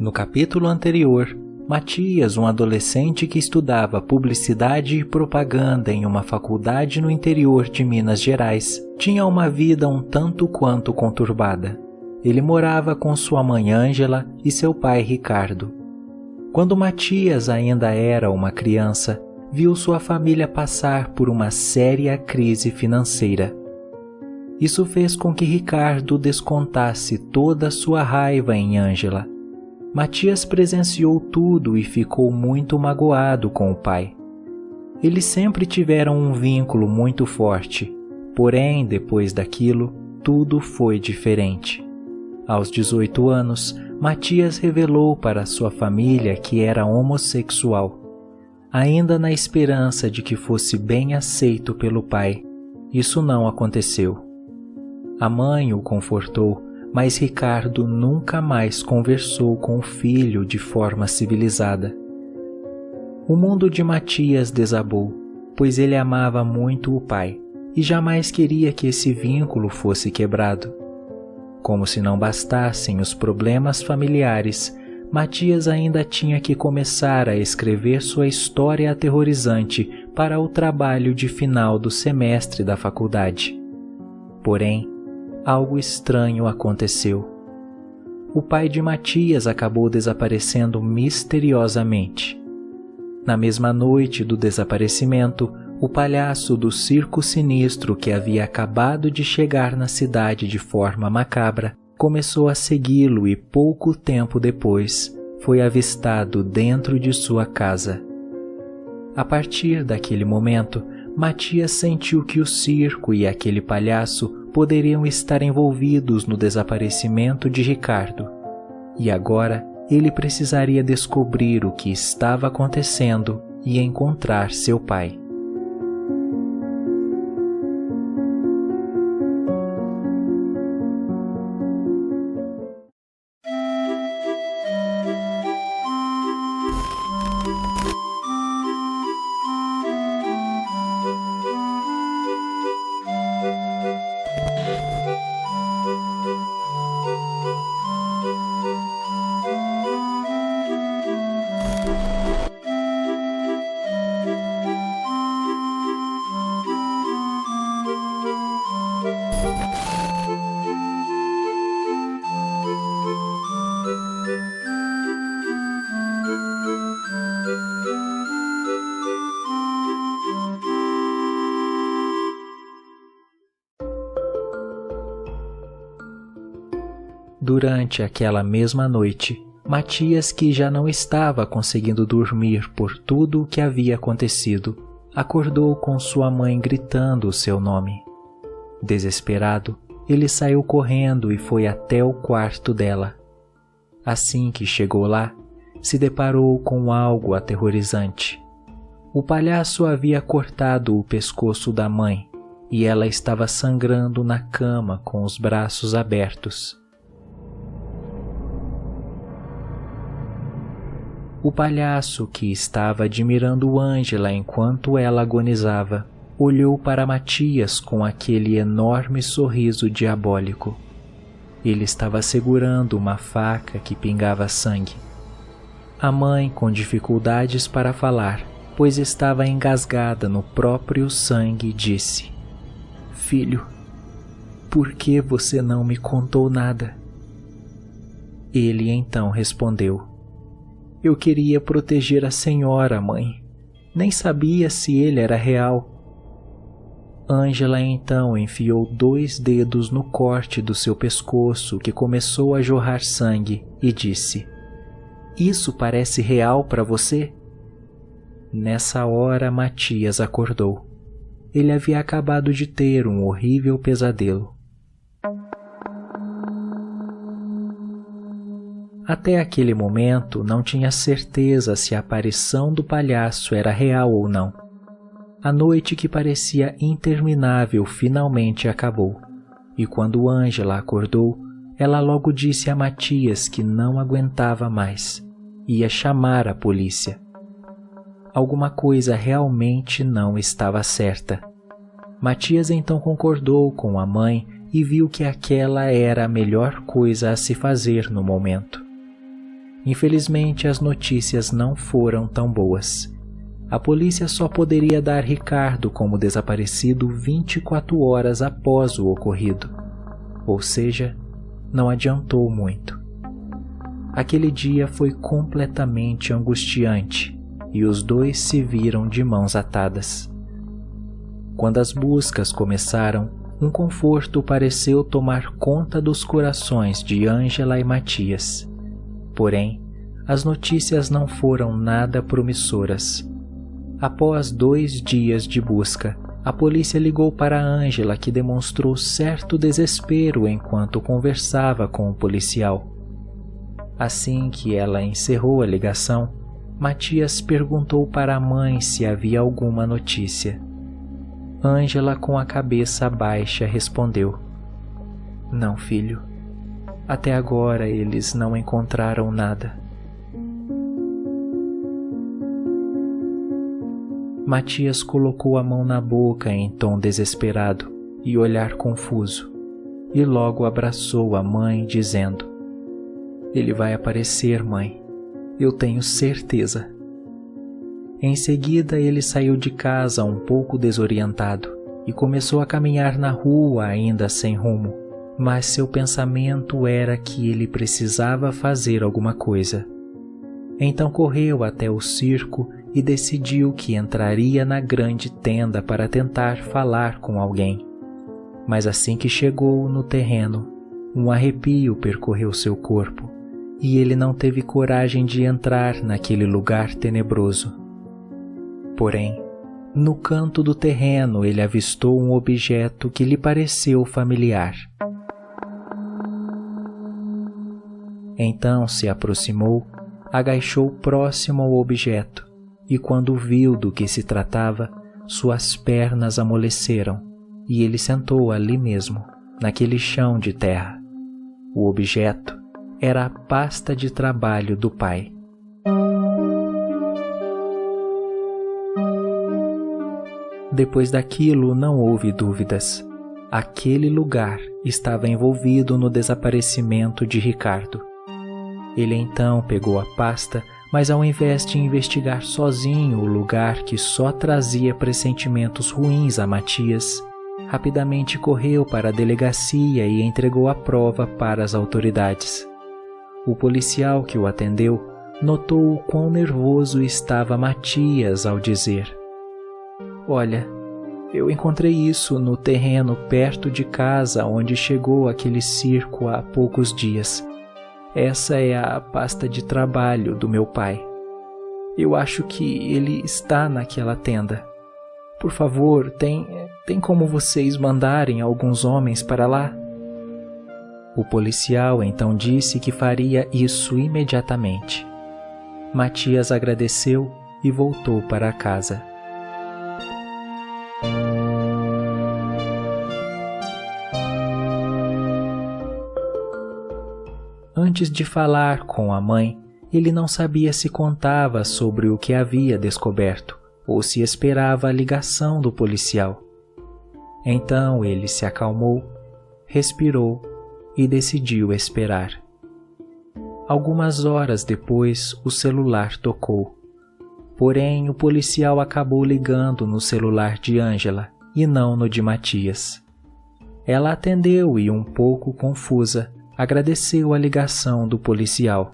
No capítulo anterior, Matias, um adolescente que estudava publicidade e propaganda em uma faculdade no interior de Minas Gerais, tinha uma vida um tanto quanto conturbada. Ele morava com sua mãe Ângela e seu pai Ricardo. Quando Matias ainda era uma criança, viu sua família passar por uma séria crise financeira. Isso fez com que Ricardo descontasse toda a sua raiva em Ângela. Matias presenciou tudo e ficou muito magoado com o pai. Eles sempre tiveram um vínculo muito forte, porém, depois daquilo, tudo foi diferente. Aos 18 anos, Matias revelou para sua família que era homossexual, ainda na esperança de que fosse bem aceito pelo pai. Isso não aconteceu. A mãe o confortou, mas Ricardo nunca mais conversou com o filho de forma civilizada. O mundo de Matias desabou, pois ele amava muito o pai e jamais queria que esse vínculo fosse quebrado. Como se não bastassem os problemas familiares, Matias ainda tinha que começar a escrever sua história aterrorizante para o trabalho de final do semestre da faculdade. Porém, algo estranho aconteceu. O pai de Matias acabou desaparecendo misteriosamente. Na mesma noite do desaparecimento, o palhaço do circo sinistro que havia acabado de chegar na cidade de forma macabra começou a segui-lo e pouco tempo depois foi avistado dentro de sua casa. A partir daquele momento, Matias sentiu que o circo e aquele palhaço poderiam estar envolvidos no desaparecimento de Ricardo, e agora ele precisaria descobrir o que estava acontecendo e encontrar seu pai. Durante aquela mesma noite, Matias, que já não estava conseguindo dormir por tudo o que havia acontecido, acordou com sua mãe gritando o seu nome. Desesperado, ele saiu correndo e foi até o quarto dela. Assim que chegou lá, se deparou com algo aterrorizante. O palhaço havia cortado o pescoço da mãe e ela estava sangrando na cama com os braços abertos. O palhaço, que estava admirando Ângela enquanto ela agonizava, olhou para Matias com aquele enorme sorriso diabólico. Ele estava segurando uma faca que pingava sangue. A mãe, com dificuldades para falar, pois estava engasgada no próprio sangue, disse: "Filho, por que você não me contou nada?" Ele então respondeu: "Eu queria proteger a senhora, mãe. Nem sabia se ele era real." Ângela então enfiou 2 dedos no corte do seu pescoço que começou a jorrar sangue e disse: "Isso parece real para você?" Nessa hora, Matias acordou. Ele havia acabado de ter um horrível pesadelo. Até aquele momento, não tinha certeza se a aparição do palhaço era real ou não. A noite que parecia interminável finalmente acabou, e quando Ângela acordou, ela logo disse a Matias que não aguentava mais. Ia chamar a polícia. Alguma coisa realmente não estava certa. Matias então concordou com a mãe e viu que aquela era a melhor coisa a se fazer no momento. Infelizmente, as notícias não foram tão boas. A polícia só poderia dar Ricardo como desaparecido 24 horas após o ocorrido. Ou seja, não adiantou muito. Aquele dia foi completamente angustiante e os dois se viram de mãos atadas. Quando as buscas começaram, um conforto pareceu tomar conta dos corações de Ângela e Matias. Porém, as notícias não foram nada promissoras. Após 2 dias de busca, a polícia ligou para Ângela, que demonstrou certo desespero enquanto conversava com o policial. Assim que ela encerrou a ligação, Matias perguntou para a mãe se havia alguma notícia. Ângela, com a cabeça baixa, respondeu: "Não, filho. Até agora eles não encontraram nada." Matias colocou a mão na boca em tom desesperado e olhar confuso, e logo abraçou a mãe, dizendo: "Ele vai aparecer, mãe. Eu tenho certeza." Em seguida, ele saiu de casa um pouco desorientado e começou a caminhar na rua ainda sem rumo, mas seu pensamento era que ele precisava fazer alguma coisa. Então correu até o circo e decidiu que entraria na grande tenda para tentar falar com alguém. Mas assim que chegou no terreno, um arrepio percorreu seu corpo e ele não teve coragem de entrar naquele lugar tenebroso. Porém, no canto do terreno ele avistou um objeto que lhe pareceu familiar. Então se aproximou, agachou próximo ao objeto e, quando viu do que se tratava, suas pernas amoleceram e ele sentou ali mesmo, naquele chão de terra. O objeto era a pasta de trabalho do pai. Depois daquilo não houve dúvidas. Aquele lugar estava envolvido no desaparecimento de Ricardo. Ele então pegou a pasta, mas ao invés de investigar sozinho o lugar que só trazia pressentimentos ruins a Matias, rapidamente correu para a delegacia e entregou a prova para as autoridades. O policial que o atendeu notou o quão nervoso estava Matias ao dizer: "Olha, eu encontrei isso no terreno perto de casa onde chegou aquele circo há poucos dias. Essa é a pasta de trabalho do meu pai. Eu acho que ele está naquela tenda. Por favor, tem como vocês mandarem alguns homens para lá?" O policial então disse que faria isso imediatamente. Matias agradeceu e voltou para casa. Antes de falar com a mãe, ele não sabia se contava sobre o que havia descoberto ou se esperava a ligação do policial. Então ele se acalmou, respirou e decidiu esperar. Algumas horas depois, o celular tocou. Porém, o policial acabou ligando no celular de Ângela e não no de Matias. Ela atendeu e, um pouco confusa, agradeceu a ligação do policial.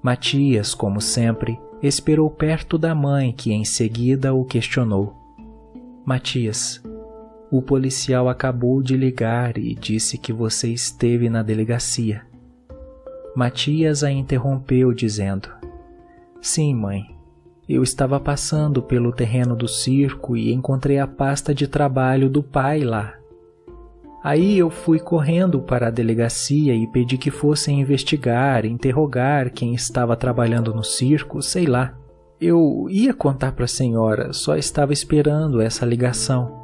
Matias, como sempre, esperou perto da mãe, que em seguida o questionou. "Matias, o policial acabou de ligar e disse que você esteve na delegacia." Matias a interrompeu dizendo: "Sim, mãe. Eu estava passando pelo terreno do circo e encontrei a pasta de trabalho do pai lá. Aí eu fui correndo para a delegacia e pedi que fossem investigar, interrogar quem estava trabalhando no circo, sei lá. Eu ia contar para a senhora, só estava esperando essa ligação.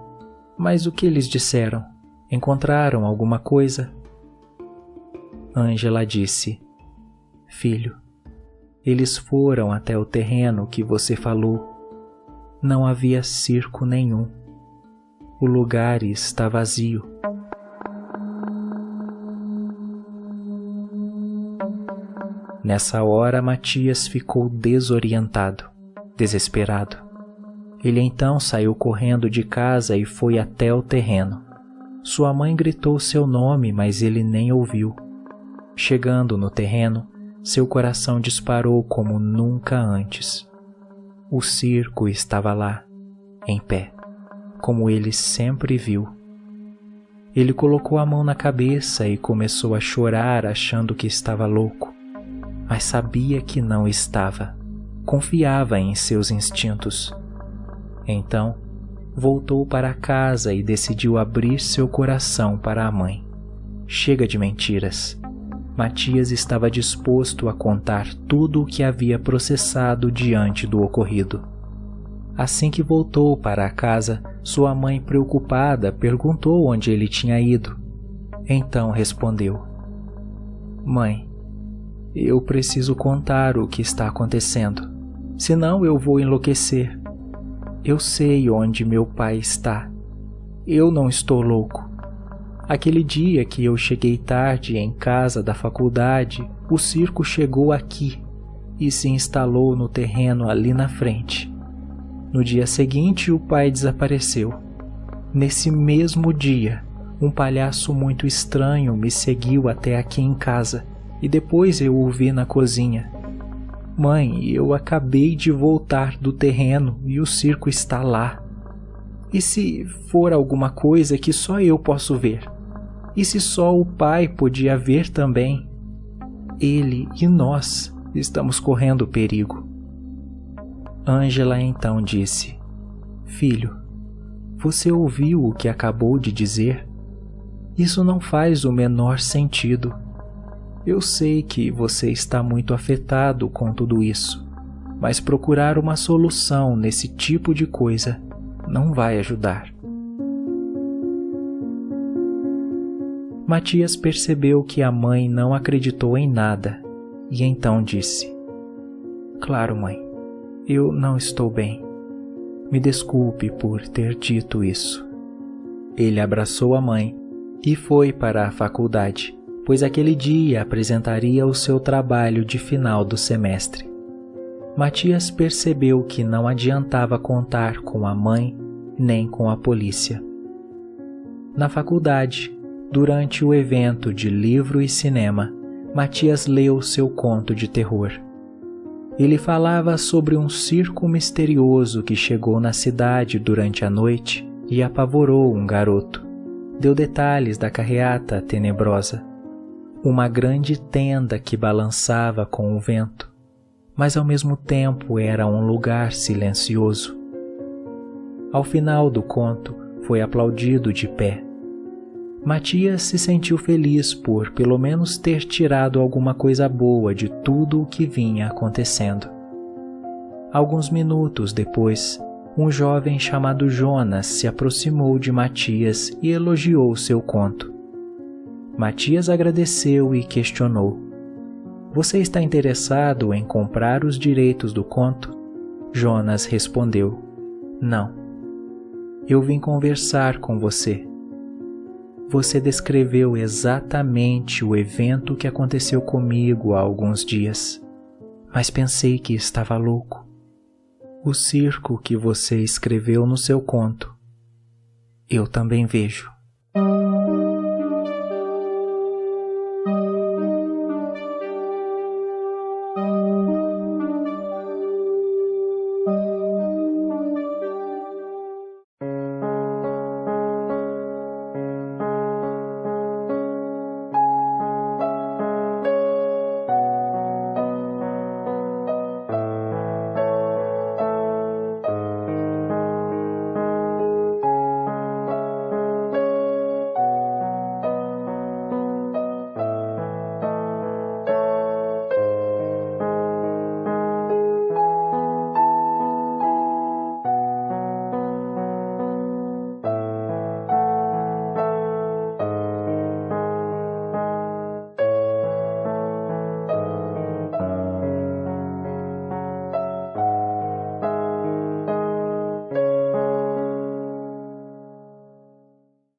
Mas o que eles disseram? Encontraram alguma coisa?" Ângela disse: "Filho, eles foram até o terreno que você falou. Não havia circo nenhum. O lugar está vazio." Nessa hora, Matias ficou desorientado, desesperado. Ele então saiu correndo de casa e foi até o terreno. Sua mãe gritou seu nome, mas ele nem ouviu. Chegando no terreno, seu coração disparou como nunca antes. O circo estava lá, em pé, como ele sempre viu. Ele colocou a mão na cabeça e começou a chorar, achando que estava louco. Mas sabia que não estava. Confiava em seus instintos. Então, voltou para casa e decidiu abrir seu coração para a mãe. Chega de mentiras. Matias estava disposto a contar tudo o que havia processado diante do ocorrido. Assim que voltou para a casa, sua mãe, preocupada, perguntou onde ele tinha ido. Então respondeu: Mãe, eu preciso contar o que está acontecendo, senão eu vou enlouquecer. Eu sei onde meu pai está. Eu não estou louco. Aquele dia que eu cheguei tarde em casa da faculdade, o circo chegou aqui e se instalou no terreno ali na frente. No dia seguinte, o pai desapareceu. Nesse mesmo dia, um palhaço muito estranho me seguiu até aqui em casa e depois eu o vi na cozinha. Mãe, eu acabei de voltar do terreno e o circo está lá. E se for alguma coisa que só eu posso ver? E se só o pai podia ver também? Ele e nós estamos correndo perigo. Ângela então disse: Filho, você ouviu o que acabou de dizer? Isso não faz o menor sentido. Eu sei que você está muito afetado com tudo isso, mas procurar uma solução nesse tipo de coisa não vai ajudar. Matias percebeu que a mãe não acreditou em nada e então disse: Claro, mãe, eu não estou bem. Me desculpe por ter dito isso. Ele abraçou a mãe e foi para a faculdade, pois aquele dia apresentaria o seu trabalho de final do semestre. Matias percebeu que não adiantava contar com a mãe nem com a polícia. Na faculdade, durante o evento de livro e cinema, Matias leu seu conto de terror. Ele falava sobre um circo misterioso que chegou na cidade durante a noite e apavorou um garoto. Deu detalhes da carreata tenebrosa. Uma grande tenda que balançava com o vento, mas ao mesmo tempo era um lugar silencioso. Ao final do conto, foi aplaudido de pé. Matias se sentiu feliz por pelo menos ter tirado alguma coisa boa de tudo o que vinha acontecendo. Alguns minutos depois, um jovem chamado Jonas se aproximou de Matias e elogiou seu conto. Matias agradeceu e questionou: Você está interessado em comprar os direitos do conto? Jonas respondeu: Não. Eu vim conversar com você. Você descreveu exatamente o evento que aconteceu comigo há alguns dias, mas pensei que estava louco. O circo que você escreveu no seu conto, eu também vejo.